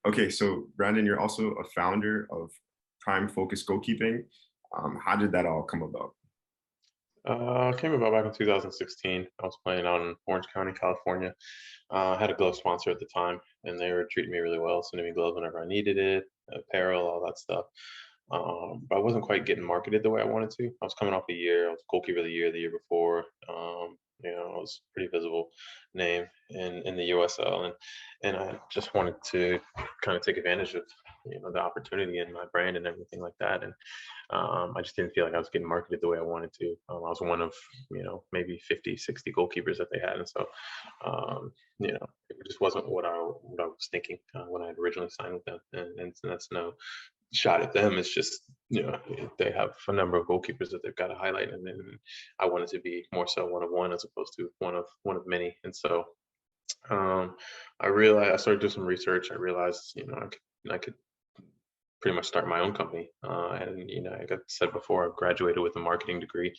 Okay, so Brandon, you're also a founder of Prime Focus Goalkeeping. How did that all come about? Came about back in 2016. I was playing out in Orange County, California. I had a glove sponsor at the time, and they were treating me really well, sending me gloves whenever I needed it, apparel, all that stuff. But I wasn't quite getting marketed the way I wanted to. I was coming off a year. I was goalkeeper of the year before. I was a pretty visible name in the USL, and I just wanted to kind of take advantage of the opportunity and my brand and everything like that. And I just didn't feel like I was getting marketed the way I wanted to. I was one of, maybe 50, 60 goalkeepers that they had. And so, it just wasn't what I was thinking when I had originally signed with them. And that's no shot at them. It's just, they have a number of goalkeepers that they've got to highlight. And then I wanted to be more so one of one as opposed to one of many. And so I started doing some research. I realized, I could pretty much start my own company. And like I said before, I graduated with a marketing degree.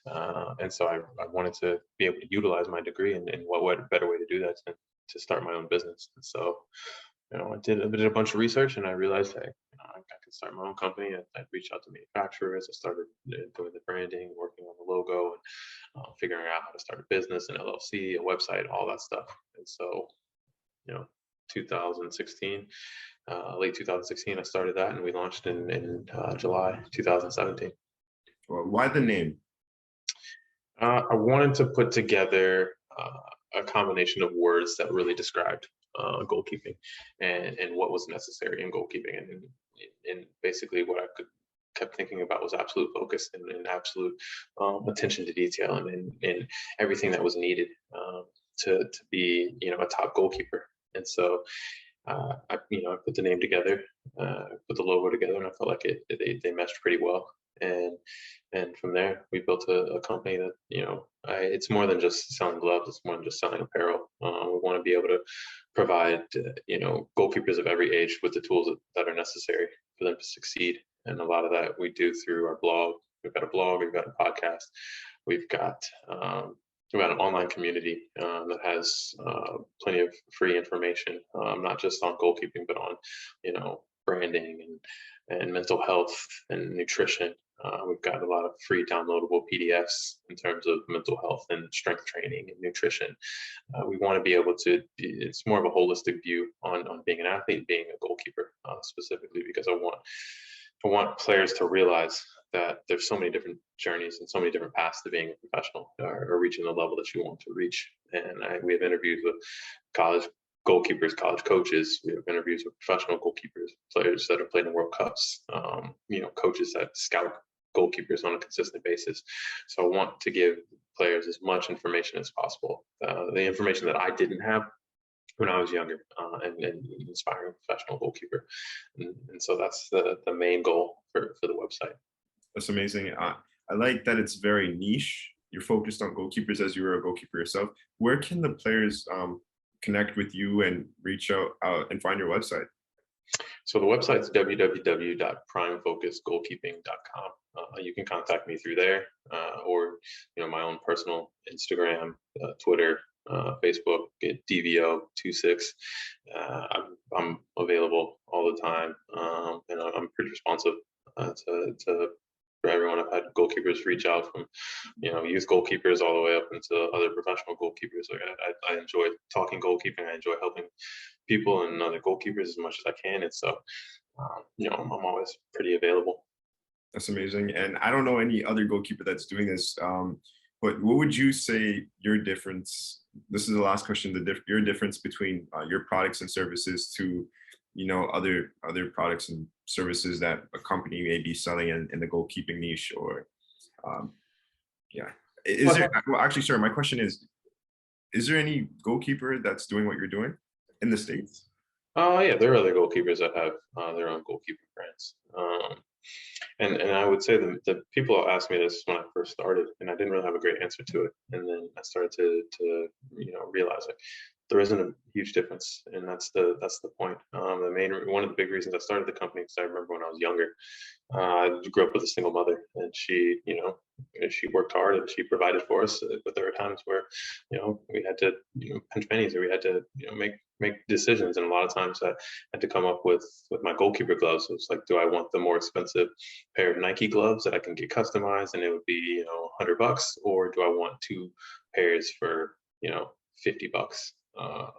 And so I wanted to be able to utilize my degree, and what better way to do that than to start my own business. And so, I did a bunch of research, and I realized, hey, I could start my own company. I'd reach out to manufacturers. I started doing the branding, working on the logo, and figuring out how to start a business, an LLC, a website, all that stuff. And so, 2016, late 2016, I started that, and we launched in July 2017. Well, why the name? I wanted to put together a combination of words that really described goalkeeping and what was necessary in goalkeeping, and basically what I kept thinking about was absolute focus and absolute attention to detail and everything that was needed to be a top goalkeeper. And so I put the name together, put the logo together, and I felt like they meshed pretty well. And from there, we built a company that it's more than just selling gloves. It's more than just selling apparel. We want to be able to provide goalkeepers of every age with the tools that are necessary for them to succeed. And a lot of that we do through our blog. We've got a blog. We've got a podcast. We've got an online community that has plenty of free information, not just on goalkeeping, but on, branding and mental health and nutrition. We've got a lot of free downloadable PDFs in terms of mental health and strength training and nutrition. We want to be able to, it's more of a holistic view on being an athlete, being a goalkeeper specifically, because I want players to realize that there's so many different journeys and so many different paths to being a professional or reaching the level that you want to reach. And we have interviews with college goalkeepers, college coaches. We have interviews with professional goalkeepers, players that have played in World Cups, coaches that scout goalkeepers on a consistent basis. So I want to give players as much information as possible. The information that I didn't have when I was younger, and inspiring professional goalkeeper. And so that's the main goal for the website. That's amazing. I like that it's very niche. You're focused on goalkeepers as you were a goalkeeper yourself. Where can the players connect with you and reach out and find your website? So the website's www.primefocusgoalkeeping.com. You can contact me through there, or my own personal Instagram, Twitter, Facebook, DVO26. I'm available all the time, and I'm pretty responsive for everyone. I've had goalkeepers reach out from, youth goalkeepers all the way up into other professional goalkeepers. Like I enjoy talking goalkeeping. I enjoy helping people and other goalkeepers as much as I can. And so, I'm always pretty available. That's amazing. And I don't know any other goalkeeper that's doing this, but what would you say your difference? This is the last question. Your difference between your products and services to, other products and services that a company may be selling in the goalkeeping niche, or is there? Well, actually, sorry. My question is there any goalkeeper that's doing what you're doing in the States? Yeah, there are other goalkeepers that have their own goalkeeping brands. And I would say the people asked me this when I first started, and I didn't really have a great answer to it. And then I started to realize like there isn't a huge difference, and that's the point. One of the big reasons I started the company, because I remember when I was younger, I grew up with a single mother, and she she worked hard and she provided for us. But there were times where, we had to, pinch pennies, or we had to, make decisions. And a lot of times I had to come up with my goalkeeper gloves. It was like, do I want the more expensive pair of Nike gloves that I can get customized and it would be, $100, or do I want two pairs for, $50?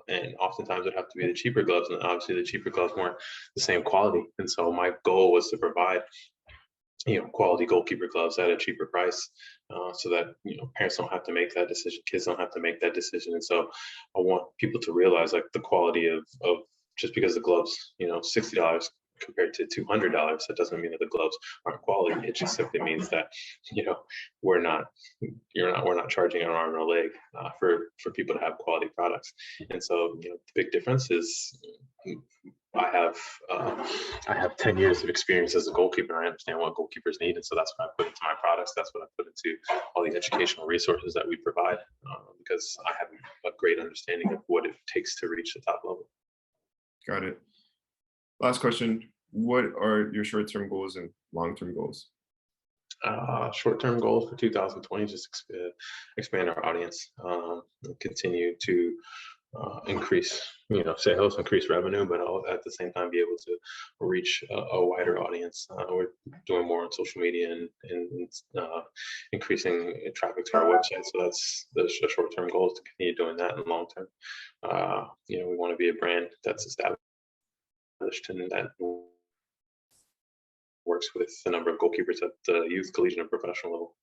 And oftentimes it'd have to be the cheaper gloves, and obviously the cheaper gloves weren't the same quality. And so my goal was to provide, quality goalkeeper gloves at a cheaper price, so that parents don't have to make that decision, kids don't have to make that decision. And so I want people to realize, like, the quality of just because the gloves, $60 compared to $200, that doesn't mean that the gloves aren't quality. It just simply means that we're not we're not charging an arm and a leg for people to have quality products. And so the big difference is, I have 10 years of experience as a goalkeeper. I understand what goalkeepers need, and so that's what I put into my products. That's what I put into all the educational resources that we provide, because I have a great understanding of what it takes to reach the top level. Got it. Last question. What are your short-term goals and long-term goals? Short-term goals for 2020, just expand our audience, continue to increase, sales, increase revenue, but at the same time be able to reach a wider audience. We're doing more on social media and increasing traffic to our website. So that's the short-term goal, is to continue doing that. In the long term, we want to be a brand that's established and that works with a number of goalkeepers at the youth, collegiate, and professional level.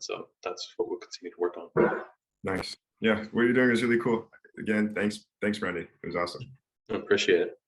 So that's what we'll continue to work on. Nice. Yeah, what you're doing is really cool. Again, thanks, Brandy. It was awesome. I appreciate it.